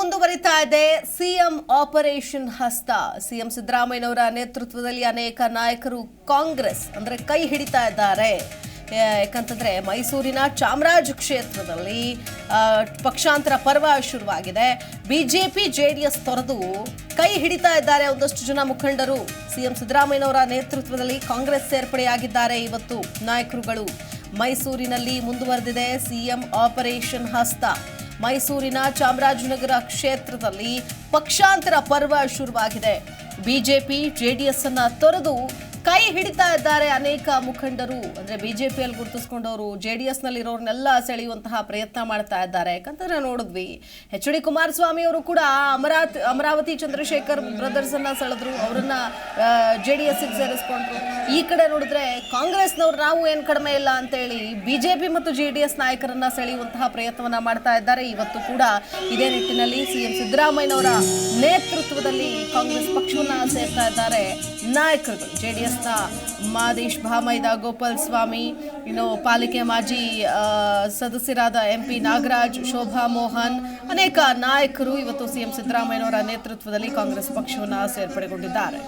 ಮುಂದುವರಿತಾ ಇದೆ CM operation ಹಸ್ತ. ಸಿಎಂ ಸಿದ್ದರಾಮಯ್ಯನವರ ನೇತೃತ್ವದಲ್ಲಿ ಅನೇಕ ನಾಯಕರು ಕಾಂಗ್ರೆಸ್ ಅಂದ್ರೆ ಕೈ ಹಿಡಿತಾ ಇದ್ದಾರೆ. ಯಾಕಂತಂದ್ರೆ ಮೈಸೂರಿನ ಚಾಮರಾಜ ಕ್ಷೇತ್ರದಲ್ಲಿ ಪಕ್ಷಾಂತರ ಪರ್ವ ಶುರುವಾಗಿದೆ. ಬಿಜೆಪಿ ಜೆಡಿಎಸ್ ತೊರೆದು ಕೈ ಹಿಡಿತಾ ಇದ್ದಾರೆ ಒಂದಷ್ಟು ಜನ ಮುಖಂಡರು. ಸಿಎಂ ಸಿದ್ದರಾಮಯ್ಯನವರ ನೇತೃತ್ವದಲ್ಲಿ ಕಾಂಗ್ರೆಸ್ ಸೇರ್ಪಡೆಯಾಗಿದ್ದಾರೆ ಇವತ್ತು ನಾಯಕರುಗಳು. ಮೈಸೂರಿನಲ್ಲಿ ಮುಂದುವರೆದಿದೆ ಸಿಎಂ ಆಪರೇಷನ್ ಹಸ್ತ. ಮೈಸೂರಿನ ಚಾಮರಾಜನಗರ ಕ್ಷೇತ್ರದಲ್ಲಿ ಪಕ್ಷಾಂತರ ಪರ್ವ ಶುರುವಾಗಿದೆ. ಬಿಜೆಪಿ ಜೆಡಿಎಸ್ ಅನ್ನ ತೊರೆದು ಕೈ ಹಿಡಿತಾ ಇದ್ದಾರೆ ಅನೇಕ ಮುಖಂಡರು. ಅಂದ್ರೆ ಬಿಜೆಪಿಯಲ್ಲಿ ಗುರುತಿಸಿಕೊಂಡವರು ಜೆಡಿಎಸ್ ನಲ್ಲಿ ಇರೋರ್ನೆಲ್ಲ ಸೆಳೆಯುವಂತಹ ಪ್ರಯತ್ನ ಮಾಡ್ತಾ ಇದ್ದಾರೆ. ಯಾಕಂತಂದ್ರೆ ನೋಡಿದ್ವಿ ಎಚ್ ಡಿ ಕುಮಾರಸ್ವಾಮಿ ಅವರು ಕೂಡ ಅಮರಾವತಿ ಚಂದ್ರಶೇಖರ್ ಬ್ರದರ್ಸ್ ಅನ್ನ ಸೆಳೆದ್ರು, ಅವರನ್ನ ಜೆಡಿಎಸ್ ಸೇರಿಸ್ಕೊಂಡ್ರು. ಈ ಕಡೆ ನೋಡಿದ್ರೆ ಕಾಂಗ್ರೆಸ್ನವ್ರು ನಾವು ಏನ್ ಕಡಿಮೆ ಇಲ್ಲ ಅಂತ ಹೇಳಿ ಬಿಜೆಪಿ ಮತ್ತು ಜೆಡಿಎಸ್ ನಾಯಕರನ್ನ ಸೆಳೆಯುವಂತಹ ಪ್ರಯತ್ನವನ್ನ ಮಾಡ್ತಾ ಇದ್ದಾರೆ. ಇವತ್ತು ಕೂಡ ಇದೇ ನಿಟ್ಟಿನಲ್ಲಿ ಸಿಎಂ ಸಿದ್ದರಾಮಯ್ಯನವರ ನೇತೃತ್ವದಲ್ಲಿ ಕಾಂಗ್ರೆಸ್ ಪಕ್ಷವನ್ನ ಸೇರ್ತಾ ಇದ್ದಾರೆ ನಾಯಕರುಗಳು. ಜೆಡಿಎಸ್ ಮಾದೇಶ್ ಭಾಮೈದ ಗೋಪಾಲ್ ಸ್ವಾಮಿ, ಇನ್ನು ಪಾಲಿಕೆ ಮಾಜಿ ಸದಸ್ಯರಾದ ಎಂಪಿ ನಾಗರಾಜ್, ಶೋಭಾ ಮೋಹನ್, ಅನೇಕ ನಾಯಕರು ಇವತ್ತು ಸಿಎಂ ಸಿದ್ದರಾಮಯ್ಯನವರ ನೇತೃತ್ವದಲ್ಲಿ ಕಾಂಗ್ರೆಸ್ ಪಕ್ಷವನ್ನು ಸೇರ್ಪಡೆಗೊಂಡಿದ್ದಾರೆ.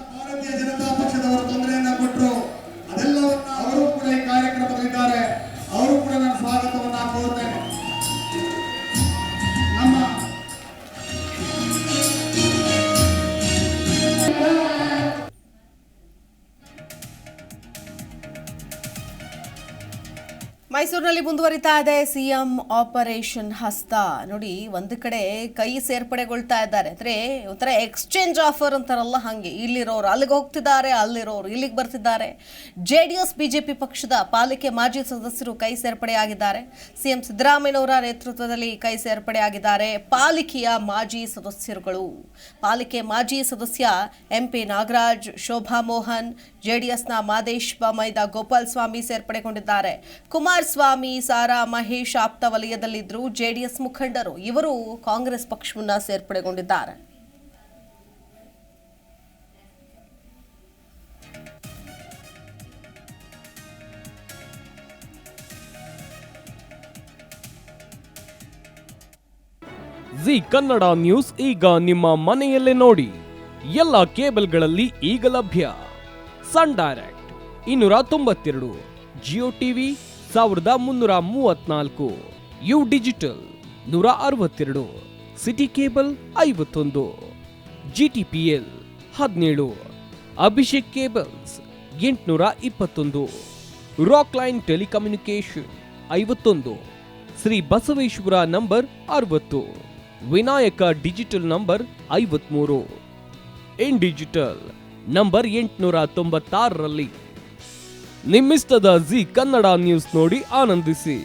ಮೈಸೂರಿನಲ್ಲಿ ಮುಂದುವರಿತಾ ಇದೆ ಸಿಎಂ ಆಪರೇಷನ್ ಹಸ್ತ. ನೋಡಿ, ಒಂದು ಕಡೆ ಕೈ ಸೇರ್ಪಡೆಗೊಳ್ತಾ ಇದ್ದಾರೆ, ಅಂದ್ರೆ ಒಂಥರ ಎಕ್ಸ್ಚೇಂಜ್ ಆಫರ್ ಅಂತಾರಲ್ಲ ಹಾಗೆ. ಇಲ್ಲಿರೋರು ಅಲ್ಲಿಗೆ ಹೋಗ್ತಿದ್ದಾರೆ, ಅಲ್ಲಿರೋರು ಇಲ್ಲಿಗೆ ಬರ್ತಿದ್ದಾರೆ. ಜೆಡಿಎಸ್ ಬಿಜೆಪಿ ಪಕ್ಷದ ಪಾಲಿಕೆ ಮಾಜಿ ಸದಸ್ಯರು ಕೈ ಸೇರ್ಪಡೆಯಾಗಿದ್ದಾರೆ. ಸಿಎಂ ಸಿದ್ದರಾಮಯ್ಯನವರ ನೇತೃತ್ವದಲ್ಲಿ ಕೈ ಸೇರ್ಪಡೆಯಾಗಿದ್ದಾರೆ ಪಾಲಿಕೆಯ ಮಾಜಿ ಸದಸ್ಯರುಗಳು. ಪಾಲಿಕೆ ಮಾಜಿ ಸದಸ್ಯ ಎಂಪಿ ನಾಗರಾಜ್, ಶೋಭಾ ಮೋಹನ್, ಜೆಡಿಎಸ್ನ ಮಾದೇಶ್ ಬಾಮೈದ ಗೋಪಾಲ್ ಸ್ವಾಮಿ ಸೇರ್ಪಡೆಗೊಂಡಿದ್ದಾರೆ. ಕುಮಾರಸ್ವಾಮಿ, ಸಾರಾ ಮಹೇಶ್ ಆಪ್ತ ವಲಯದಲ್ಲಿದ್ದರು ಜೆಡಿಎಸ್ ಮುಖಂಡರು. ಇವರು ಕಾಂಗ್ರೆಸ್ ಪಕ್ಷವನ್ನ ಸೇರ್ಪಡೆಗೊಂಡಿದ್ದಾರೆ. ಜಿ ಕನ್ನಡ ನ್ಯೂಸ್ ಈಗ ನಿಮ್ಮ ಮನೆಯಲ್ಲೇ ನೋಡಿ. ಎಲ್ಲ ಕೇಬಲ್ಗಳಲ್ಲಿ ಈಗ ಲಭ್ಯ. Sun direct 292, Jio TV 1334, U digital 162, city cable 51, GTPL 17, Abhishek cables 821, rock line telecommunication 51, Shri Basaveshwara number 60, Vinayaka digital number 53, in digital number 896ರಲ್ಲಿ. ನಿಮ್ಮಿಸ್ತದ ಜಿ ಕನ್ನಡ ನ್ಯೂಸ್ ನೋಡಿ ಆನಂದಿಸಿ.